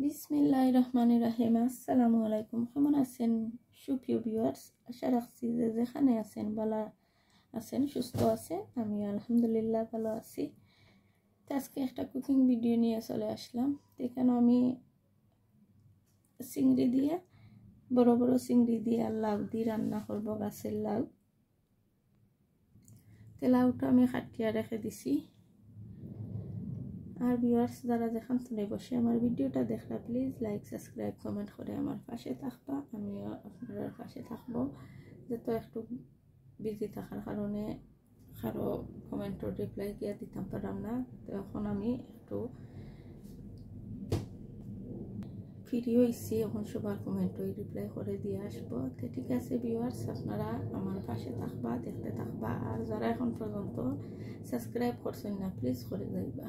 বিসমিল্লাহির রহমানির রহিম। আসসালামু আলাইকুম। কেমন আছেন সুপ্রিয় ভিউয়ার্স? আশা রাখছি যে যেখানে আছেন ভালো আছেন, সুস্থ আছেন। আমি আলহামদুলিল্লাহ ভালো আছি। তো আজকে একটা কুকিং ভিডিও নিয়ে চলে আসলাম। এখানে আমি চিংড়ি দিয়ে বড় বড় চিংড়ি দিয়ে আর লাউ দিয়ে রান্না করবো, গাছের লাউ। তো লাউটা আমি কাটিয়ে রেখে দিছি। আর ভিউয়ার্স যারা যেখান থেকে বসে আমার ভিডিওটা দেখলা প্লিজ লাইক সাবস্ক্রাইব কমেন্ট করে আমার পাশে থাকবা। আমিও আপনাদের পাশে থাকবো। যেহেতু একটু বিজি থাকার কারণে কারো কমেন্টের রিপ্লাই গিয়ে দিতাম পারলাম না। তো এখন আমি একটু ফ্রি হয়েছি, এখন সবার কমেন্টই রিপ্লাই করে দিয়ে আসবো। তো ঠিক আছে ভিউয়ার্স, আপনারা আমার পাশে থাকবা, দেখতে থাকবা। আর যারা এখন পর্যন্ত সাবস্ক্রাইব করছেন না প্লিজ করে যাইবা।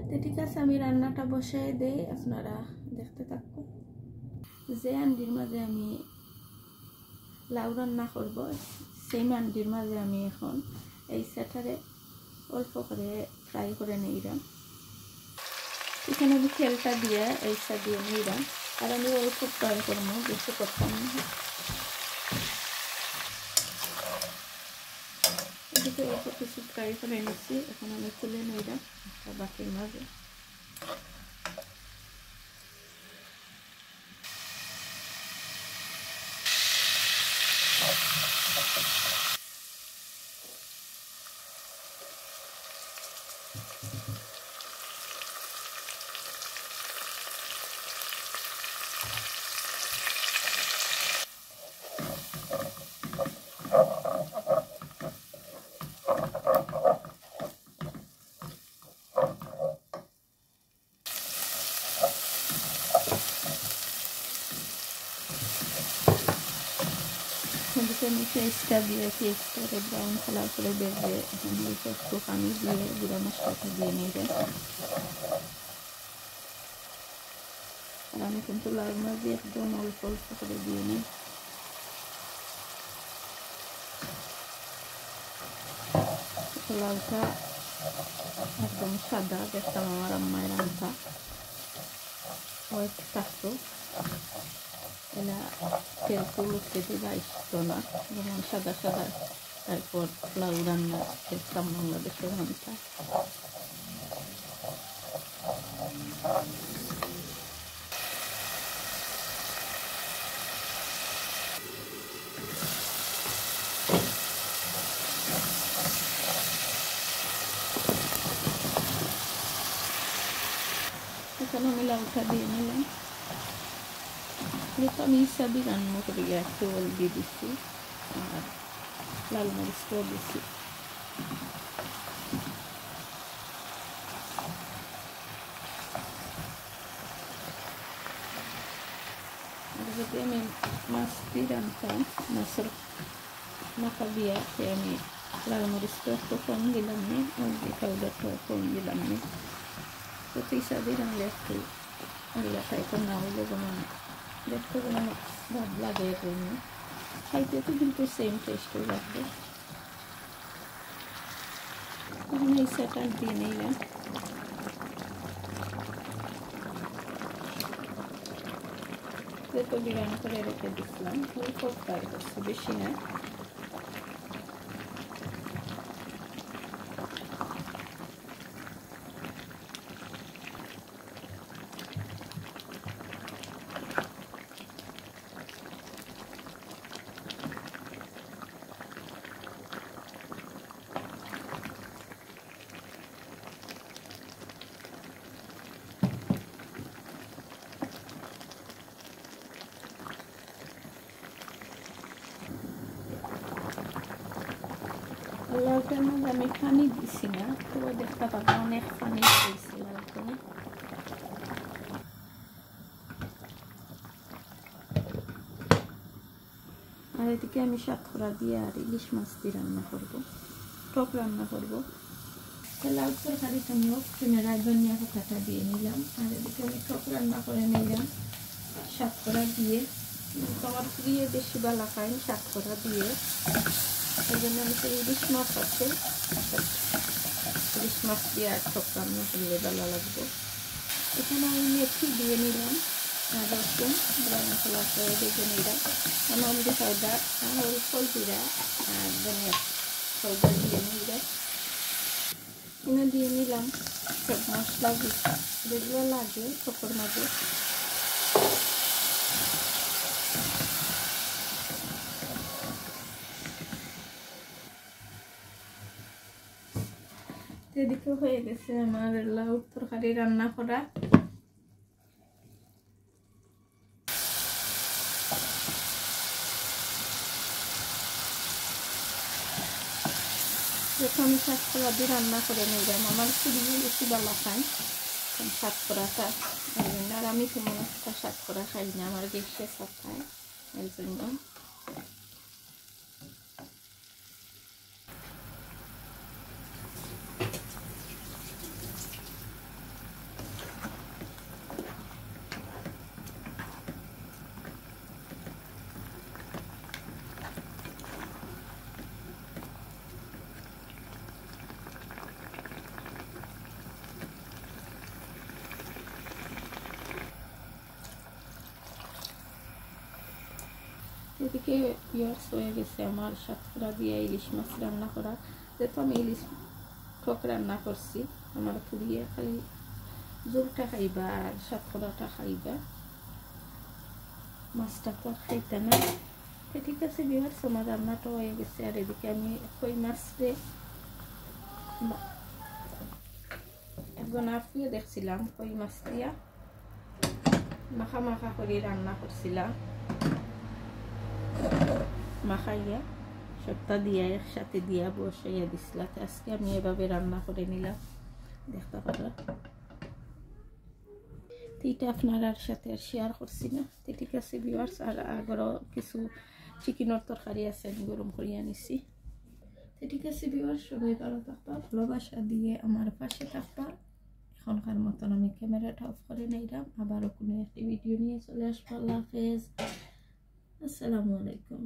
তো ঠিক আছে, আমি রান্নাটা বসাই দেই, আপনারা দেখতে থাকবো। যে আন্ডির মাঝে আমি লাউ রান্না করব সেই আন্ডির মাঝে আমি এখন এই সেটারে অল্প করে ফ্রাই করে নিলাম। এখানে আমি তেলটা দিয়ে এইটা দিয়ে নিলাম। আর আমি অল্প ফ্রাই করবো, বেশি করতাম না। এদিকে অল্প কিছু ফ্রাই করে নিচ্ছি, এখন আমি তুলে নিলাম একটা বাটির মাঝে। এদিকে আমি পেঁয়াজটা দিয়ে পেঁয়াজটাকে ব্রাউন কালার করে বেজে একটু পানি দিয়ে গুঁড়া মশলাটা দিয়ে নিয়ে। আর আমি কিন্তু লাউ মাছ দিয়ে একদম অল্প অল্প করে দিয়ে নিই। লাউটা একদম সাদা, দেখতাম আমার আম্মায়ের রান্না হোয়াইট থাকতো, এলা তেল ফুল উঠতে দিলে আসতো না, যেমন সাদা সাদা। তারপর লাউ রান্না দেখতাম বাংলাদেশের রান্না। এখানে আমি লাউটা দিয়ে নিলাম। যেহেতু আমি হিসাবে রান্না করি, একটু জল দিয়ে দিচ্ছি আর লাল মরিচটাও দিচ্ছি। আর যদি আমি মাছ দিয়ে রান্তাম, মাছের মাথা দিয়ে আমি লাল মরিচটা একটু কম দিলাম নি, হলদি পাউডারটাও কম দিলাম নি। তো হিসাবে রান্না একটু আল্লাহ খাইতে না হইলে যেমন দেখতে যেমন ভাব লাগে, এরকম খাইতে তো কিন্তু সেম টেস্টও লাগবে। এখন এই সেটা দিয়ে নিলাম। যেহেতু বিরিয়ানি করে রেখে দিচ্ছিলাম, অল্প ফ্রাই করছি, বেশি না। লাউটার মধ্যে আমি পানি দিছি না, তো দেখতে পাবো অনেক পানি দিয়েছি লাউটা। আর এদিকে আমি সাতখরা দিয়ে আর ইলিশ মাছ দিয়ে রান্না করবো, টক রান্না করবো। লাউ তরকারিটা আমি পুনরায় ধনিয়া পাতাটা দিয়ে নিলাম। আর এদিকে আমি টক রান্না করে নিলাম সাতখরা দিয়ে। তোমার দিয়ে বেশি ভালো খাই সাতখরা দিয়ে, এই জন্য আমি তো ইলিশ মাছ আছে, ইলিশ মাছ দিয়ে আর টক রান্না করলে ভালো লাগবে। এখানে আমি মেথি দিয়ে নিলাম, রসুন গরম মশলা করে ভেজে নিলাম, হলদি পাউডার হলদিরা আর ধনিয়া পাউডার দিয়ে নিলাম। এখানে দিয়ে নিলাম সব মশলা যেগুলো লাগে চোখের মাঝে। এদিকে হয়ে গেছে আমার লাউ তরকারি রান্না করা। যখন আমি শাকপোড়া দিয়ে রান্না করে নিলাম, আমার খুবই বেশি ভালো খাই শাকপোড়াটা, আর আমি তেমন একটা শাকপোড়া খাই না, আমার গ্যাসের সব খায় এর জন্য। এদিকে পিঁয়াজ হয়ে গেছে আমার শাকপোড়া দিয়ে ইলিশ মাছ রান্না করা। যেহেতু আমি ইলিশ টক রান্না করছি, আমার পুড়িয়ে খালি জোলটা খাইবা আর শাকপোড়াটা খাইবা, মাছটা তো খাইতে না। ঠিক আছে ভিউয়ার্স, আমার রান্নাটা হয়ে গেছে। আর এদিকে আমি কই মাছরে একজন আপিয়ে দেখছিলাম কই মাছ দিয়া মাখা মাখা করে রান্না করছিলাম, মাখাইয়া সবটা দিয়া একসাথে দিয়া বসাইয়া দিছিলাম। আজকে আমি এভাবে রান্না করে নিলাম, দেখতে পারলাম। এটা আপনার সাথে আর শেয়ার করছি না। ঠিক আছে ভিউয়ার্স, আর আগরও কিছু চিকেনের তরকারি আছে আমি গরম করিয়া নিছি। ঠিক আছে ভিউয়ার্স, সবাই ভালো থাকবা, ভালোবাসা দিয়ে আমার পাশে থাকবা। এখনকার মতন আমি ক্যামেরাটা অফ করে নিলাম, আবারও কোনো একটি ভিডিও নিয়ে চলে আসবো। আল্লাহ হাফেজ, আসসালামু আলাইকুম।